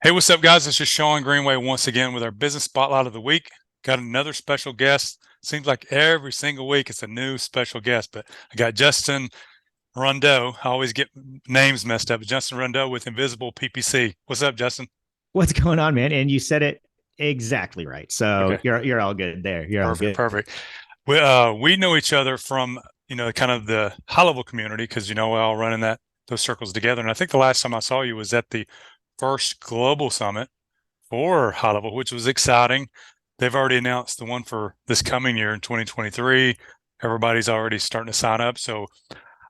Hey, what's up, guys? It's just Shawn Greenway once again with our business spotlight of the week. Got another special guest. Seems like every single week it's a new special guest, but I got Justin Rondeau. I always get names messed up. Justin Rondeau with Invisible PPC. What's up, Justin? What's going on, man? And you said it exactly right. So Okay, you're all good there. You're all perfect, good. perfect. We know each other from kind of the high level community because we're all running those circles together. And I think the last time I saw you was at the first global summit for high level, which was exciting. They've already announced the one for this coming year in 2023. Everybody's already starting to sign up. So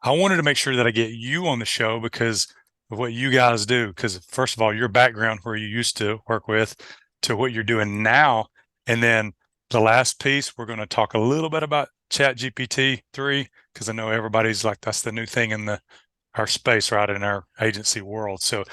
I wanted to make sure that I get you on the show because of what you guys do. Because first of all, your background where you used to work with to what you're doing now. And then the last piece, we're going to talk a little bit about Chat GPT 3, because I know everybody's like, that's the new thing in our space, right, in our agency world. So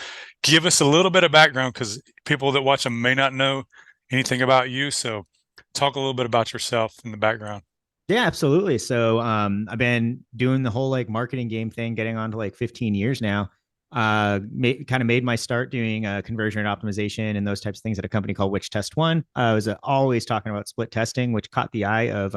give us a little bit of background because people that watch them may not know anything about you. So talk a little bit about yourself in the background. Yeah, absolutely. So I've been doing the whole like marketing game thing, getting on to like 15 years now. Kind of made my start doing conversion and optimization and those types of things at a company called Which Test One. I was always talking about split testing, which caught the eye of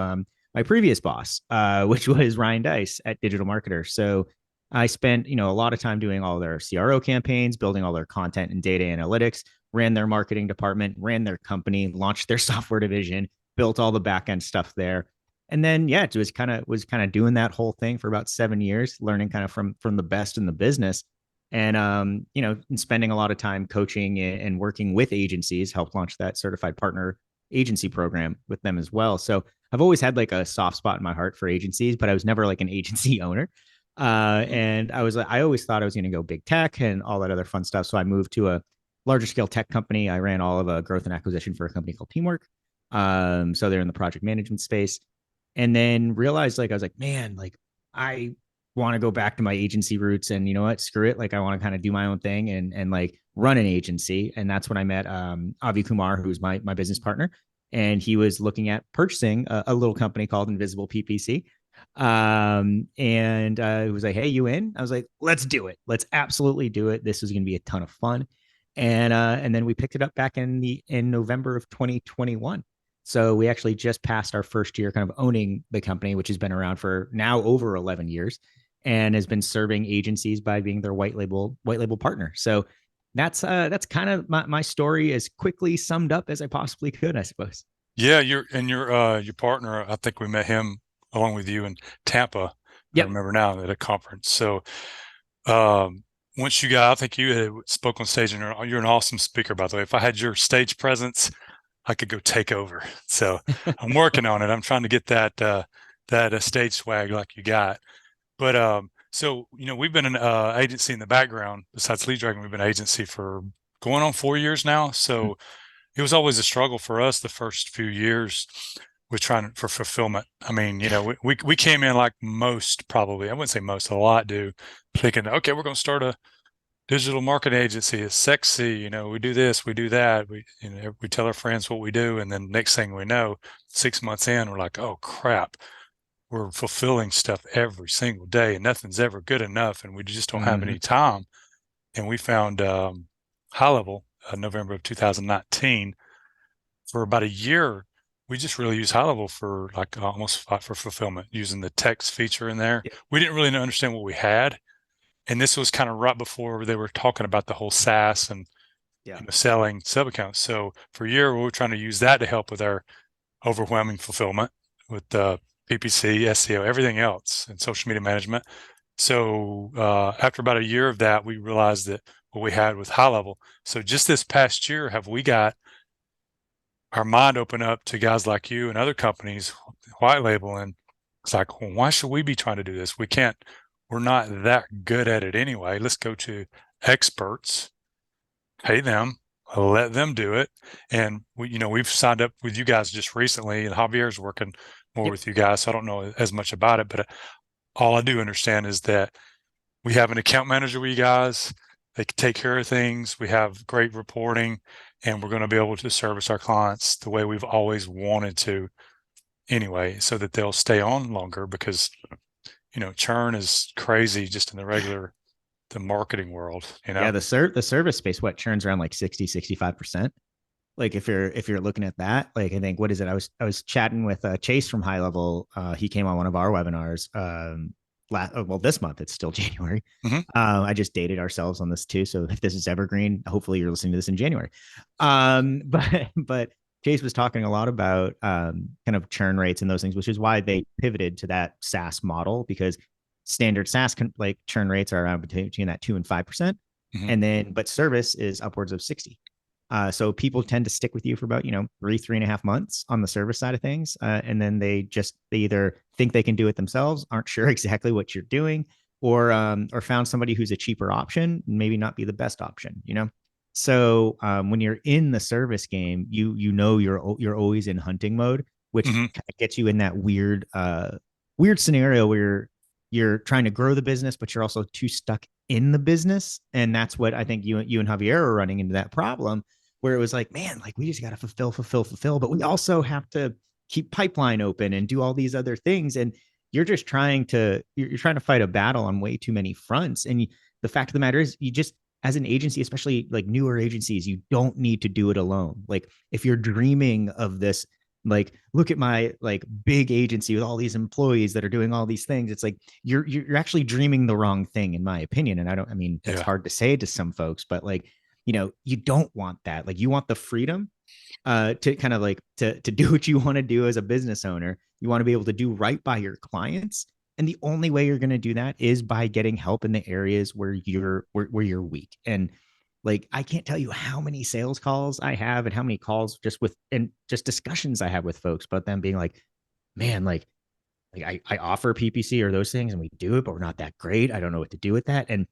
my previous boss, which was Ryan Dice at Digital Marketer. So I spent a lot of time doing all their CRO campaigns, building all their content and data analytics, ran their marketing department, ran their company, launched their software division, built all the back end stuff there. And then yeah, it was kind of doing that whole thing for about 7 years, learning kind of from the best in the business. And and spending a lot of time coaching and working with agencies, helped launch that certified partner agency program with them as well. So I've always had like a soft spot in my heart for agencies, but I was never like an agency owner. And I always thought I was going to go big tech and all that other fun stuff. So I moved to a larger scale tech company. I ran all of a growth and acquisition for a company called Teamwork. So they're in the project management space, and then realized like I was like, man, like I want to go back to my agency roots, and you know what, screw it, like I want to kind of do my own thing and like run an agency. And that's when I met Avi Kumar, who's my business partner, and he was looking at purchasing a little company called Invisible PPC. And it was like, hey, you in? I was like, let's do it, let's absolutely do it, this is going to be a ton of fun. And then we picked it up back in November of 2021. So we actually just passed our first year kind of owning the company, which has been around for now over 11 years and has been serving agencies by being their white label partner. So that's kind of my story as quickly summed up as I possibly could, I suppose. Yeah, your partner, I think we met him along with you in Tampa. I Yep. remember now at a conference. So um, once you got, I think you had spoke on stage, and you're an awesome speaker, by the way. If I had your stage presence, I could go take over. So I'm working on it. I'm trying to get that stage swag like you got. But so we've been an agency in the background. Besides Lead Dragon, we've been an agency for going on 4 years now. So it was always a struggle for us the first few years with trying for fulfillment. I mean, we came in like most, probably, I wouldn't say most, a lot do, thinking, okay, we're going to start a digital marketing agency. It's sexy, we do this, we do that. We tell our friends what we do, and then next thing we know, 6 months in, we're like, oh crap, we're fulfilling stuff every single day, and nothing's ever good enough, and we just don't have Mm-hmm. any time. And we found High Level, November of 2019. For about a year, we just really used High Level for like almost for fulfillment, using the text feature in there. Yeah. We didn't really understand what we had, and this was kind of right before they were talking about the whole SaaS and Yeah. selling sub accounts. So for a year, we were trying to use that to help with our overwhelming fulfillment with PPC, SEO, everything else, and social media management. So after about a year of that, we realized that what we had was High Level. So just this past year, have we got our mind open up to guys like you and other companies, white label, and it's like, well, why should we be trying to do this? We can't. We're not that good at it anyway. Let's go to experts, pay them, let them do it. And we've signed up with you guys just recently, and Javier's working more Yep. with you guys. So I don't know as much about it, but all I do understand is that we have an account manager with you guys. They can take care of things. We have great reporting, and we're going to be able to service our clients the way we've always wanted to anyway, so that they'll stay on longer because churn is crazy just in the marketing world, you Yeah, know? the service space, what churns around like 60, 65%. Like if you're looking at that, like I think what is it? I was chatting with Chase from High Level. He came on one of our webinars. Well, this month it's still January. Hmm. I just dated ourselves on this too. So if this is evergreen, hopefully you're listening to this in January. But Chase was talking a lot about kind of churn rates and those things, which is why they pivoted to that SaaS model because standard SaaS like churn rates are around between that 2 and 5%, Hmm. and then but service is upwards of 60. So people tend to stick with you for about 3.5 months on the service side of things, and then they either think they can do it themselves, aren't sure exactly what you're doing, or found somebody who's a cheaper option, maybe not be the best option. So when you're in the service game, you're always in hunting mode, which Hmm. kind of gets you in that weird scenario where you're trying to grow the business, but you're also too stuck in the business, and that's what I think you and Javier are running into, that problem where it was like, man, like we just got to fulfill, but we also have to keep pipeline open and do all these other things. And you're trying to fight a battle on way too many fronts. And the fact of the matter is, you just, as an agency, especially like newer agencies, you don't need to do it alone. Like if you're dreaming of this, like look at my like big agency with all these employees that are doing all these things, it's like you're actually dreaming the wrong thing, in my opinion. And I mean that's Yeah. hard to say to some folks, but like you don't want that. Like you want the freedom to kind of like to do what you want to do as a business owner. You want to be able to do right by your clients, and the only way you're going to do that is by getting help in the areas where you're weak. And like I can't tell you how many sales calls I have and how many calls just discussions I have with folks about them being like, man, like I offer PPC or those things and we do it, but we're not that great. I don't know what to do with that. And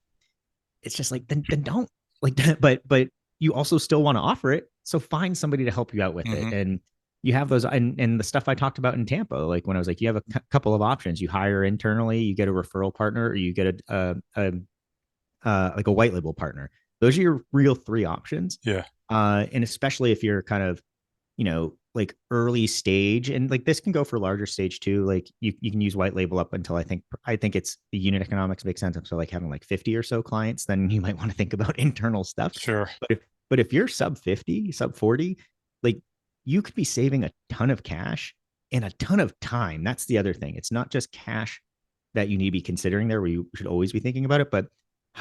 it's just like then don't like but you also still want to offer it, so find somebody to help you out with it. Hmm. And you have those, and the stuff I talked about in Tampa, like when I was like, you have a couple of options: you hire internally, you get a referral partner, or you get like a white label partner. Those are your real three options. Yeah. And especially if you're kind of like early stage, and like this can go for larger stage too. Like you can use white label up until I think it's the unit economics make sense. So like having like 50 or so clients, then you might want to think about internal stuff. Sure. But if you're sub 50, sub 40, like you could be saving a ton of cash and a ton of time. That's the other thing. It's not just cash that you need to be considering there, where you should always be thinking about it, but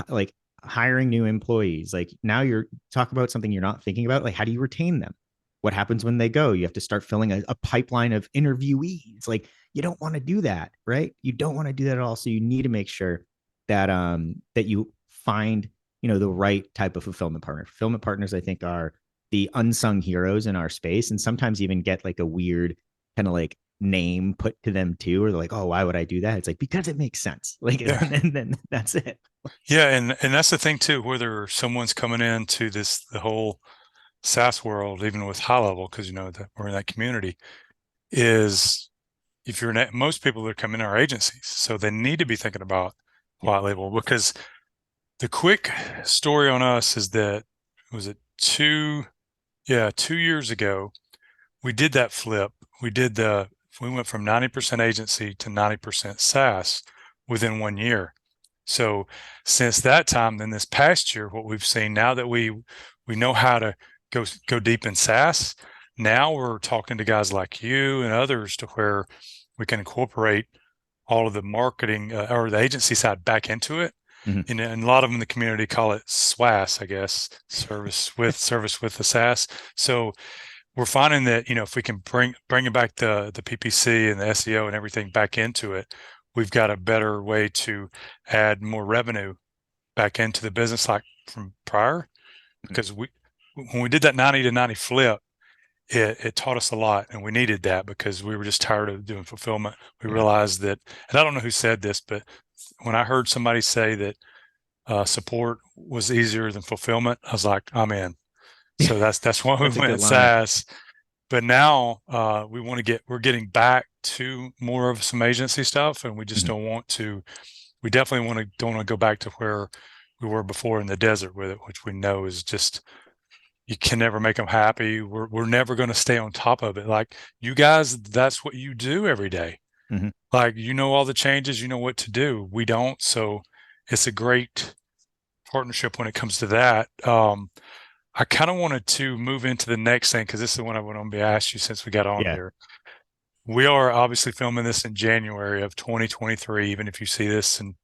like hiring new employees. Like now you're talking about something you're not thinking about. Like how do you retain them? What happens when they go? You have to start filling a pipeline of interviewees. Like you don't want to do that, right? You don't want to do that at all. So you need to make sure that you find the right type of fulfillment partner. Fulfillment partners, I think, are the unsung heroes in our space, and sometimes even get like a weird kind of like name put to them too, or they're like, oh, why would I do that? It's like because it makes sense. Like, Yeah. and then that's it. Yeah. And that's the thing too, whether someone's coming into the whole SaaS world, even with high level, because that we're in that community, is if you're most people that come in are agencies, so they need to be thinking about Yeah. white label. Because the quick story on us is that, was it 2 years ago, we did that flip. We went from 90% agency to 90% SaaS within 1 year. So since that time, then this past year, what we've seen now that we know how to go deep in SaaS, now we're talking to guys like you and others to where we can incorporate all of the marketing or the agency side back into it. Mhm. And a lot of them in the community call it SWAS, I guess, service with the SaaS. So we're finding that if we can bring back the PPC and the SEO and everything back into it, we've got a better way to add more revenue back into the business like from prior. Because when we did that 90 to 90 flip, it taught us a lot, and we needed that because we were just tired of doing fulfillment. We Yeah. realized that, and I don't know who said this, but when I heard somebody say that support was easier than fulfillment, I was like, I'm in. So that's why we That's a good went line. SaaS. But now we're getting back to more of some agency stuff, and we just Mhm. don't want to. We definitely don't want to go back to where we were before in the desert with it, which we know is just you can never make them happy. We're never going to stay on top of it. Like you guys, that's what you do every day. Mhm. Like all the changes, you know what to do. We don't, so it's a great partnership when it comes to that. I kind of wanted to move into the next thing because this is the one I want to be asked you since we got on Yeah. here. We are obviously filming this in January of 2023, even if you see this in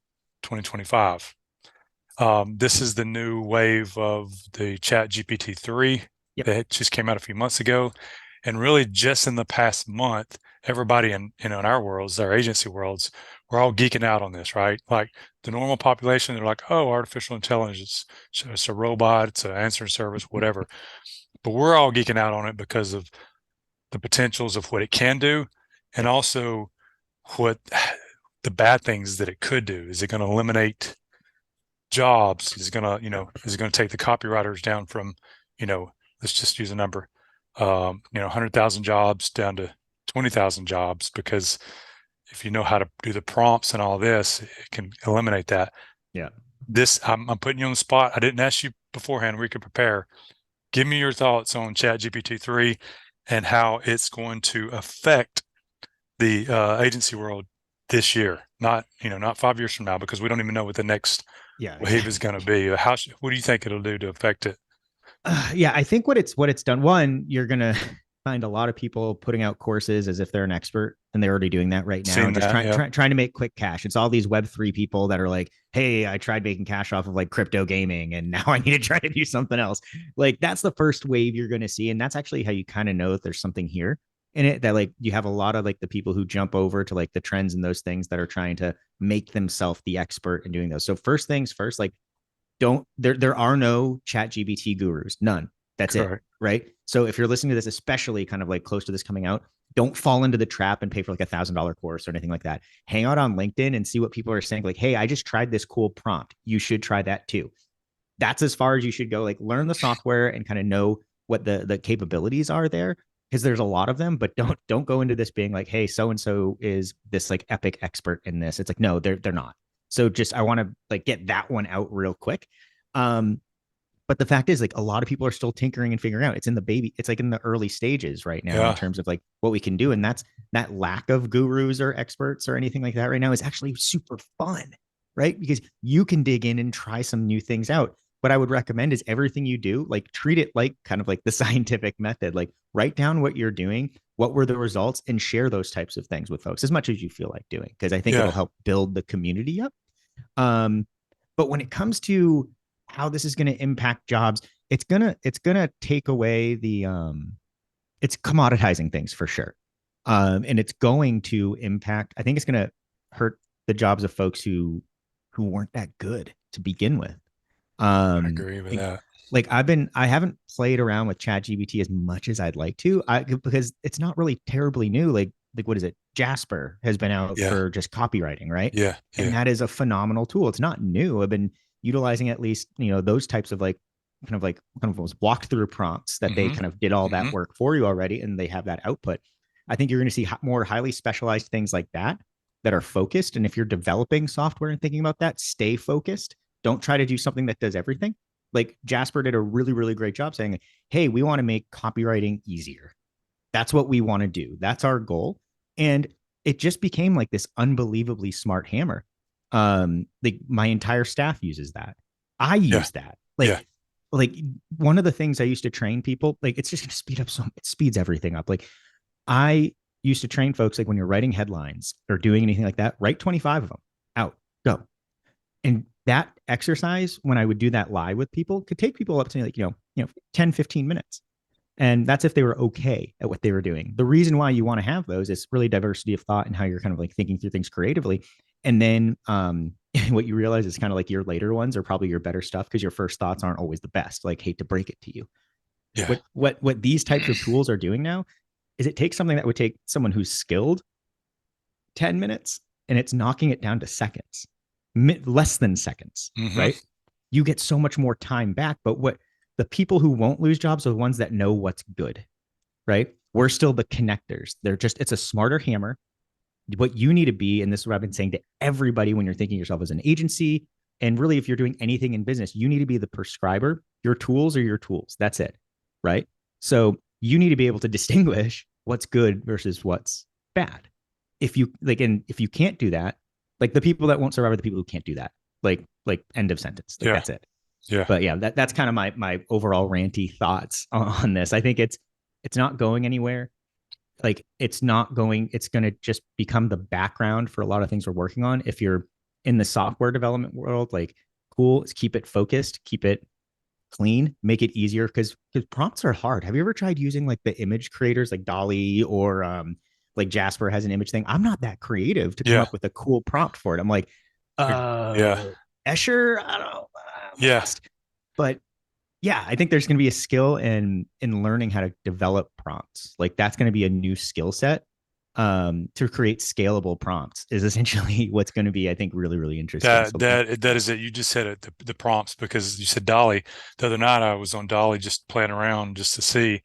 2025. This is the new wave of the Chat GPT-3 Yep. that just came out a few months ago. And really just in the past month, everybody in our worlds, our agency worlds, we're all geeking out on this, right? Like the normal population, they're like, oh, artificial intelligence, it's a robot, it's an answering service, whatever. But we're all geeking out on it because of the potentials of what it can do and Yep. also what the bad things that it could do. Is it going to eliminate jobs? Is it going to, is it going to take the copywriters down from, let's just use a number, 100,000 jobs down to 20,000 jobs? Because if you know how to do the prompts and all this, it can eliminate that. Yeah. I'm putting you on the spot. I didn't ask you beforehand. We could prepare. Give me your thoughts on ChatGPT-3 and how it's going to affect the agency world this year. Not 5 years from now, because we don't even know what the next Yeah. wave is going to be. What do you think it'll do to affect it? Yeah, I think what it's done. One, you're gonna find a lot of people putting out courses as if they're an expert, and they're already doing that right now, Seen just that? Yeah. trying to make quick cash. It's all these Web3 people that are like, "Hey, I tried making cash off of like crypto gaming, and now I need to try to do something else." Like that's the first wave you're gonna see, and that's actually how you kind of know that there's something here in it. That like you have a lot of like the people who jump over to like the trends and those things that are trying to make themselves the expert in doing those. So first things first, like don't there are no chat gbt gurus, none. That's it, Correct. right? So if you're listening to this, especially kind of like close to this coming out, don't fall into the trap and pay for like $1,000 course or anything like that. Hang out on LinkedIn and see what people are saying, like, hey, I just tried this cool prompt, you should try that too. That's as far as you should go. Like learn the software and kind of know what the capabilities are there, because there's a lot of them. But don't go into this being like, hey, so and so is this like epic expert in this. It's like, no, they're not. So just I want to like get that one out real quick. um but the fact is, like, a lot of people are still tinkering and figuring out. It's in the baby, it's like in the early stages right now in Yeah. terms of like what we can do. And that's that lack of gurus or experts or anything like that right now is actually super fun, right? Because you can dig in and try some new things out. What I would recommend is everything you do, like treat it like kind of like the scientific method. Like write down what you're doing, what were the results, and share those types of things with folks as much as you feel like doing, because I think it'll Yeah. help build the community up. um, but when it comes to how this is going to impact jobs, it's gonna take away it's commoditizing things for sure. And it's going to impact. I think it's going to hurt the jobs of folks who weren't that good to begin with. I Um, agree with like, that. I haven't played around with ChatGPT as much as I'd like to, because it's not really terribly new. Like what is it? Jasper has been out Yeah. for just copywriting, right? Yeah. And Yeah. that is a phenomenal tool. It's not new. I've been utilizing at least those types of like kind of walked through prompts that they Mm-hmm. kind of did all that Mm-hmm. work for you already, and they have that output. I think you're going to see more highly specialized things like that that are focused. And if you're developing software and thinking about that, stay focused. Don't try to do something that does everything. Like Jasper did a really, really great job saying, hey, we want to make copywriting easier. That's what we want to do. That's our goal. And it just became like this unbelievably smart hammer. Like my entire staff uses that. I Yeah. use that. Yeah. Like one of the things I used to train people, like it's just going to speed up it speeds everything up. Like I used to train folks, like when you're writing headlines or doing anything like that, write 25 of them out, go. And that exercise, when I would do that live with people, could take people up to like, 10, 15 minutes. And that's if they were okay at what they were doing. The reason why you want to have those is really diversity of thought and how you're kind of like thinking through things creatively. And then what you realize is kind of like your later ones are probably your better stuff, because your first thoughts aren't always the best. Like, hate to break it to you. Yeah. What these types of tools are doing now is it takes something that would take someone who's skilled 10 minutes, and it's knocking it down to seconds, less than seconds, Mm-hmm. right? You get so much more time back. But what the people who won't lose jobs are the ones that know what's good, right? We're still the connectors. It's a smarter hammer. What you need to be, and this is what I've been saying to everybody when you're thinking yourself as an agency, and really if you're doing anything in business, you need to be the prescriber. Your tools are your tools. That's it, right? So you need to be able to distinguish what's good versus what's bad. If you like, and if you can't do that, like the people that won't survive are the people who can't do that. Like end of sentence. Like Yeah. that's it. Yeah. But yeah, that's kind of my overall ranty thoughts on this. I think it's not going anywhere. Like it's going to just become the background for a lot of things we're working on. If you're in the software development world, like cool, keep it focused, keep it clean, make it easier, because prompts are hard. Have you ever tried using like the image creators like Dolly or like Jasper has an image thing? I'm not that creative to come Yeah. up with a cool prompt for it. I'm like, Yeah. Escher, I don't know, I'm Yeah. lost. But yeah, I think there's going to be a skill in learning how to develop prompts. Like that's going to be a new skill set. To create scalable prompts is essentially what's going to be, I think, really, really interesting. That So that that is it. You just said it, the prompts, because you said Dolly. The other night I was on Dolly just playing around just to see.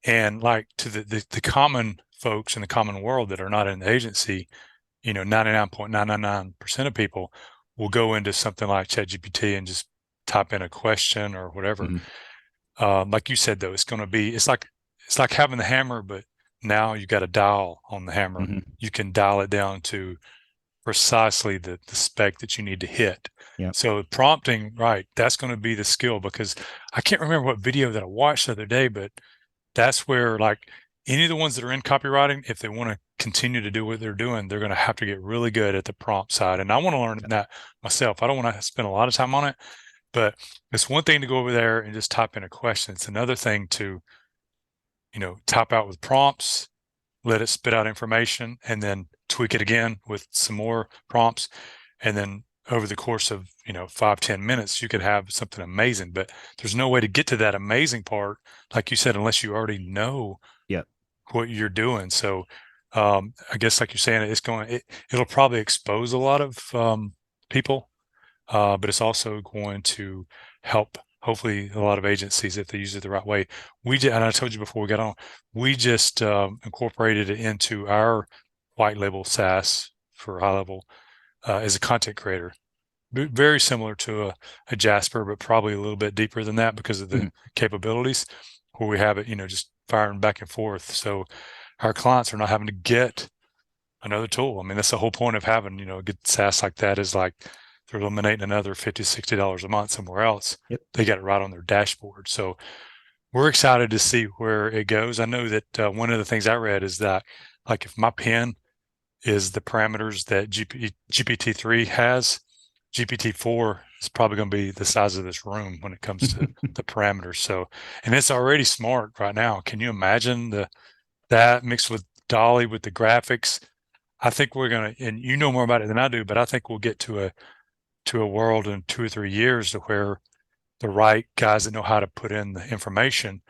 And like to the common folks in the common world that are not in the agency, 99.999% of people will go into something like ChatGPT and just type in a question or whatever. mhm, Like you said, though, it's like having the hammer, but now you got a dial on the hammer. mhm, You can dial it down to precisely the spec that you need to hit. yeah, So prompting, right, that's going to be the skill, because I can't remember what video that I watched the other day, but that's where, like, any of the ones that are in copywriting, if they want to continue to do what they're doing, they're going to have to get really good at the prompt side. And I want to learn that myself. I don't want to spend a lot of time on it, but it's one thing to go over there and just type in a question. It's another thing to, type out with prompts, let it spit out information, and then tweak it again with some more prompts. And then over the course of, 5, 10 minutes, you could have something amazing. But there's no way to get to that amazing part, like you said, unless you already know yeah, what you're doing. So I guess, like you're saying, it'll probably expose a lot of people, but it's also going to help, hopefully, a lot of agencies if they use it the right way. And I told you before we got on, we just incorporated it into our white label SaaS for high level as a content creator. Very similar to a Jasper, but probably a little bit deeper than that because of the mhm, capabilities, where we have it, just firing back and forth. So our clients are not having to get another tool. I mean, that's the whole point of having, a good SaaS like that, is like they're eliminating another $50, $60 a month somewhere else. yep, They got it right on their dashboard. So we're excited to see where it goes. I know that one of the things I read is that, like, if my pen is the parameters that GPT-3 has, GPT-4 is probably going to be the size of this room when it comes to the parameters. So, and it's already smart right now. Can you imagine that mixed with Dolly with the graphics? I think we're going to, and you know more about it than I do, but I think we'll get to a world in 2 or 3 years to where the right guys that know how to put in the information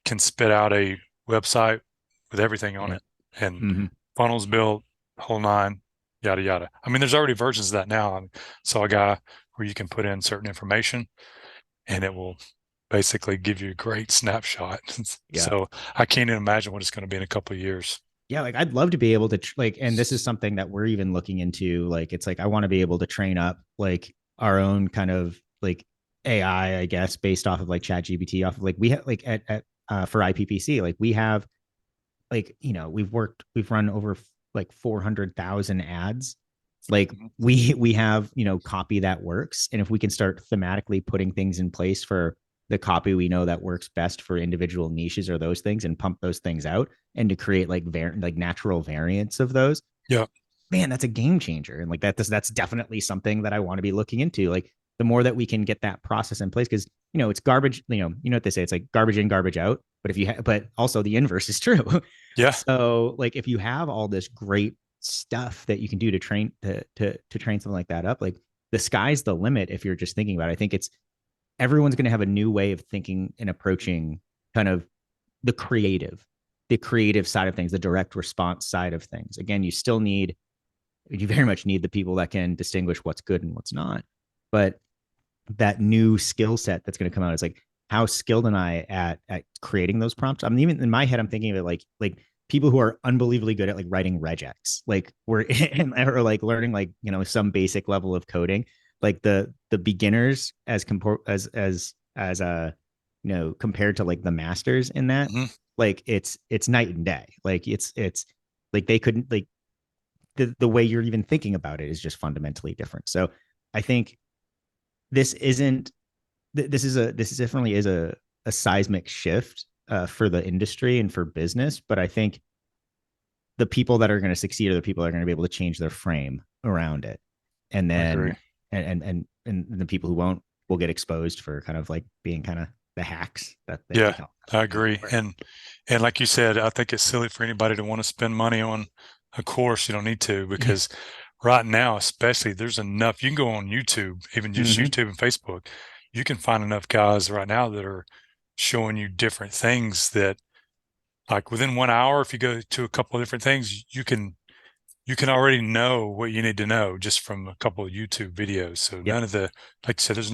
can spit out a website with everything on yeah, it, and mhm, funnels built, whole nine, yada yada. I mean, there's already versions of that now. I saw a guy where you can put in certain information and it will basically give you a great snapshot. yeah. So I can't even imagine what it's going to be in a couple of years. Yeah, like I'd love to be able to like, and this is something that we're even looking into. Like, it's like I want to be able to train up like our own kind of like AI, I guess, based off of like Chat GPT, off of like we have like at for IPPC, like we have like we've run over like 400,000 ads. Like Mhm. we have copy that works, and if we can start thematically putting things in place for the copy we know that works best for individual niches or those things, and pump those things out, and to create like natural variants of those, Yeah. man, that's a game changer. And like that's definitely something that I want to be looking into. Like the more that we can get that process in place, because it's garbage. What they say, it's like garbage in, garbage out. But but also the inverse is true. Yeah. So like if you have all this great stuff that you can do to train to train something like that up, like the sky's the limit if you're just thinking about it. I think it's everyone's going to have a new way of thinking and approaching kind of the creative side of things, the direct response side of things. Again, you very much need the people that can distinguish what's good and what's not. But that new skill set that's going to come out is like, how skilled am I at creating those prompts? I mean, even in my head, I'm thinking of it like people who are unbelievably good at like writing regex, like we're or like learning like some basic level of coding, like the beginners as compared to like the masters in that, Hmm. like it's night and day. Like it's like they couldn't like the way you're even thinking about it is just fundamentally different. So I think this isn't this definitely is a seismic shift for the industry and for business, but I think the people that are going to succeed are the people that are going to be able to change their frame around it, and I agree. then and the people who won't will get exposed for kind of like being kind of the hacks that Yeah, become I become agree. everywhere. And like you said, I think it's silly for anybody to want to spend money on a course you don't need to, Yeah. because right now, especially, there's enough. You can go on YouTube, even just Mm-hmm. YouTube and Facebook. You can find enough guys right now that are showing you different things that, like within 1 hour, if you go to a couple of different things, you can already know what you need to know just from a couple of YouTube videos. So Yep. none of the, like I said, there's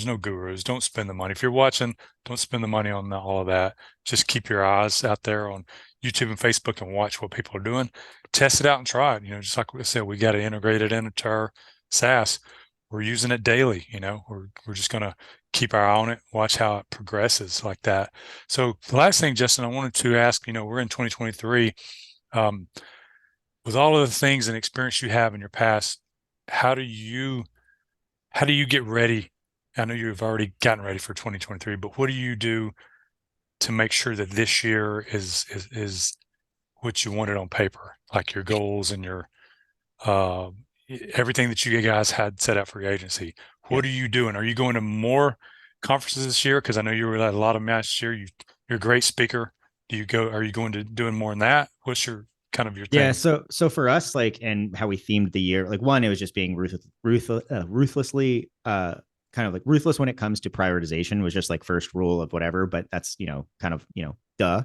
no gurus. Don't spend the money. If you're watching, don't spend the money on all of that. Just keep your eyes out there on YouTube and Facebook and watch what people are doing. Test it out and try it. Just like we said, we got to integrate it into our SaaS. We're using it daily. We're just gonna keep our eye on it, watch how it progresses like that. So the last thing, Justin, I wanted to ask, we're in 2023. Um, with all of the things and experience you have in your past, how do you how do you get ready? I know you've already gotten ready for 2023, but what do you do to make sure that this year is what you wanted on paper, like your goals and your uh, everything that you guys had set up for your agency? Yeah. What are you doing? Are you going to more conferences this year? Because I know you were at a lot of them last year. You're a great speaker. Are you going to doing more than that? What's your kind of your Yeah, thing? so for us, like, and how we themed the year, like, one, it was just being ruthlessly, kind of like ruthless when it comes to prioritization was just like first rule of whatever, but that's kind of duh.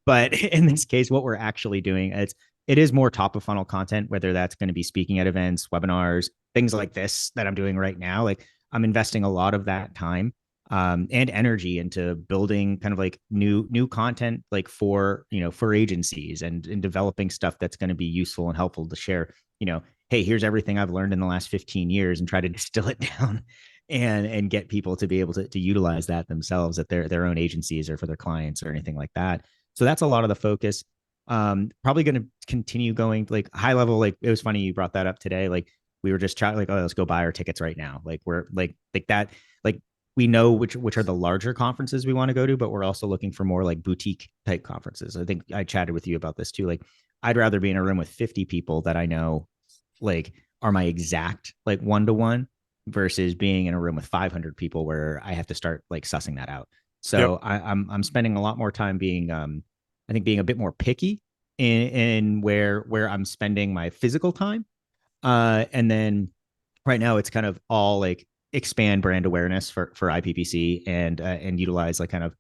But in this case, what we're actually doing, it is more top of funnel content, whether that's going to be speaking at events, webinars, things like this that I'm doing right now. Like, I'm investing a lot of that time and energy into building kind of like new content, like for agencies, and developing stuff that's going to be useful and helpful to share. Hey, here's everything I've learned in the last 15 years, and try to distill it down and get people to be able to utilize that themselves at their own agencies or for their clients or anything like that. So that's a lot of the focus. Probably going to continue going like high level. Like, it was funny you brought that up today. Like, we were just trying, like, oh, let's go buy our tickets right now. Like, we're like that. Like, we know which are the larger conferences we want to go to, but we're also looking for more like boutique type conferences. I think I chatted with you about this too. Like, I'd rather be in a room with 50 people that I know, like, are my exact like one to one, versus being in a room with 500 people where I have to start like sussing that out. Yep. So I'm spending a lot more time being I think being a bit more picky in where I'm spending my physical time. And then right now it's kind of all like expand brand awareness for IPPC, and utilize like kind of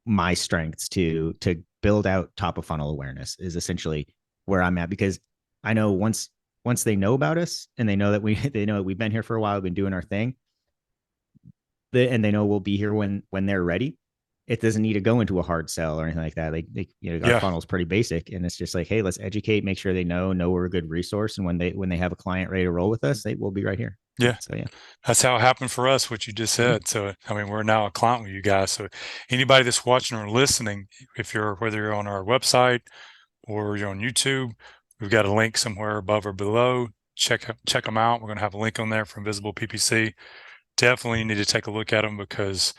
my strengths to build out top of funnel awareness is essentially where I'm at, because I know once they know about us, and they know that they know that we've been here for a while, we've been doing our thing, and they know we'll be here when they're ready. It doesn't need to go into a hard sell or anything like that. Like, our Yeah. funnel is pretty basic, and it's just like, hey, let's educate, make sure they know we're a good resource, and when they have a client ready to roll with us, they will be right here. Yeah. So yeah. That's how it happened for us, what you just Mm-hmm. said. So, I mean, we're now a client with you guys. So, anybody that's watching or listening, whether you're on our website or you're on YouTube, we've got a link somewhere above or below. Check them out. We're going to have a link on there for Invisible PPC. Definitely need to take a look at them, because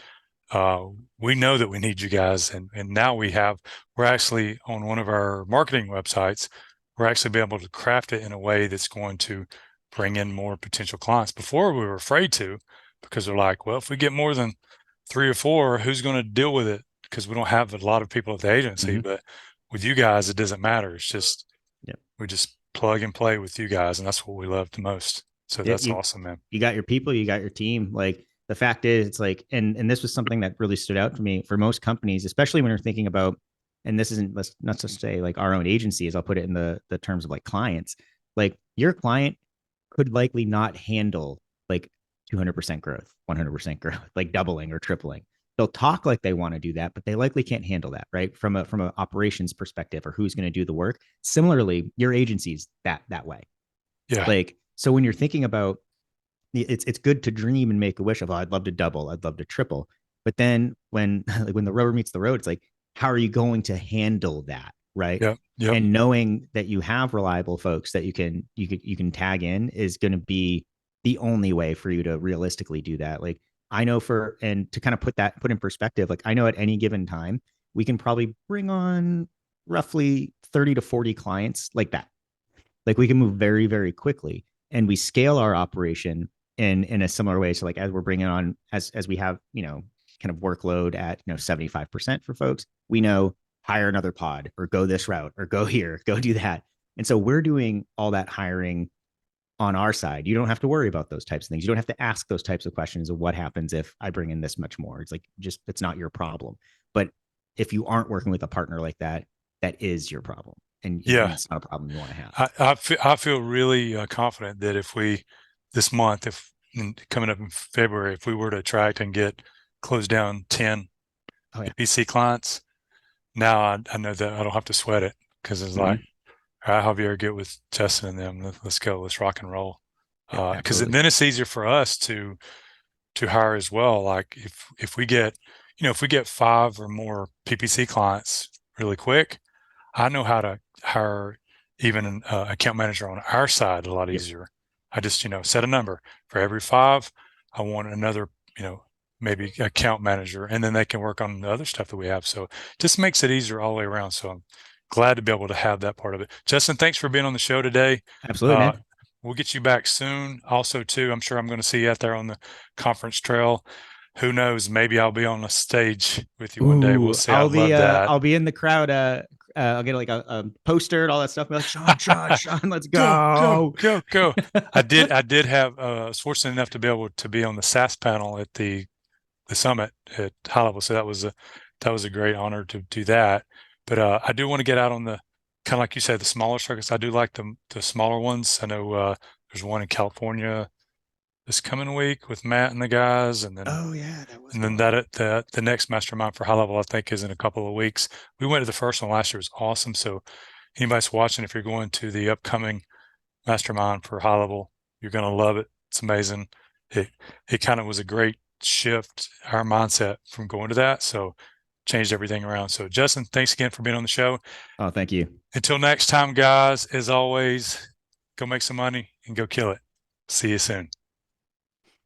uh, we know that we need you guys. And now we're actually on one of our marketing websites. We're actually be able to craft it in a way that's going to bring in more potential clients. Before we were afraid to, because they're like, well, if we get more than three or four, who's going to deal with it? Because we don't have a lot of people at the agency. Mm-hmm. But with you guys, it doesn't matter. It's just, Yep. we just plug and play with you guys. And that's what we love the most. So Yeah, that's awesome, man. you got your people, you got your team. Like, the fact is, it's like, and this was something that really stood out for me for most companies, especially when you're thinking about, and this isn't, let's not just say like our own agencies, I'll put it in the terms of like clients. Like, your client could likely not handle like 200% growth, 100% growth, like doubling or tripling. They'll talk like they want to do that, but they likely can't handle that, right? From a operations perspective, or who's going to do the work. Similarly, your agency's that way. Yeah. Like, so when you're thinking about, it's good to dream and make a wish of, oh, I'd love to double, I'd love to triple. But then when like when the rubber meets the road, it's like, how are you going to handle that, right? Yep. Yep. And knowing that you have reliable folks that you can tag in is going to be the only way for you to realistically do that. Like I know and to kind of put in perspective, like I know at any given time, we can probably bring on roughly 30 to 40 clients like that. Like we can move very, very quickly and we scale our operation in a similar way. So like as we're bringing on, as we have, kind of workload at, 75% for folks, we know hire another pod or go this route or go here, go do that. And so we're doing all that hiring on our side. You don't have to worry about those types of things. You don't have to ask those types of questions of what happens if I bring in this much more. It's like, just, it's not your problem. But if you aren't working with a partner like that, that is your problem. And Yeah. it's not a problem you want to have. I feel really confident that if we, this month, if coming up in February, if we were to attract and get closed down 10 Oh yeah. PPC clients, now I know that I don't have to sweat it because it's Mm-hmm. like, all right, Javier, get with Justin and them. Let's go. Let's rock and roll. Yep, Because absolutely. then it's easier for us to hire as well. Like if we get, if we get 5 or more PPC clients really quick, I know how to hire even an account manager on our side a lot Yep. easier. I just, set a number for every 5. I want another, maybe account manager, and then they can work on the other stuff that we have. So just makes it easier all the way around. So I'm glad to be able to have that part of it. Justin, thanks for being on the show today. Absolutely, Uh, man. we'll get you back soon. Also, too, I'm sure I'm going to see you out there on the conference trail. Who knows? Maybe I'll be on the stage with you one day. We'll Ooh, see. I'd love that. I'll be in the crowd. I'll get like a poster and all that stuff. Be like, Sean, let's Go, go, go. go, go. I did have was fortunate enough to be able to be on the SAS panel at the summit at high level. So that was a great honor to do that. But I do want to get out on the kind of like you said, the smaller circuits. I do like the smaller ones. I know there's one in California this coming week with Matt and the guys, Oh yeah, that was and then one. the next mastermind for high level I think is in a couple of weeks. We went to the first one last year. It was awesome. So anybody's watching, if you're going to the upcoming mastermind for high level, you're going to love it. It's amazing. It it kind of was a great shift our mindset from going to that. So changed everything around. So Justin, thanks again for being on the show. Oh, thank you. Until next time, guys, as always, go make some money and go kill it. See you soon.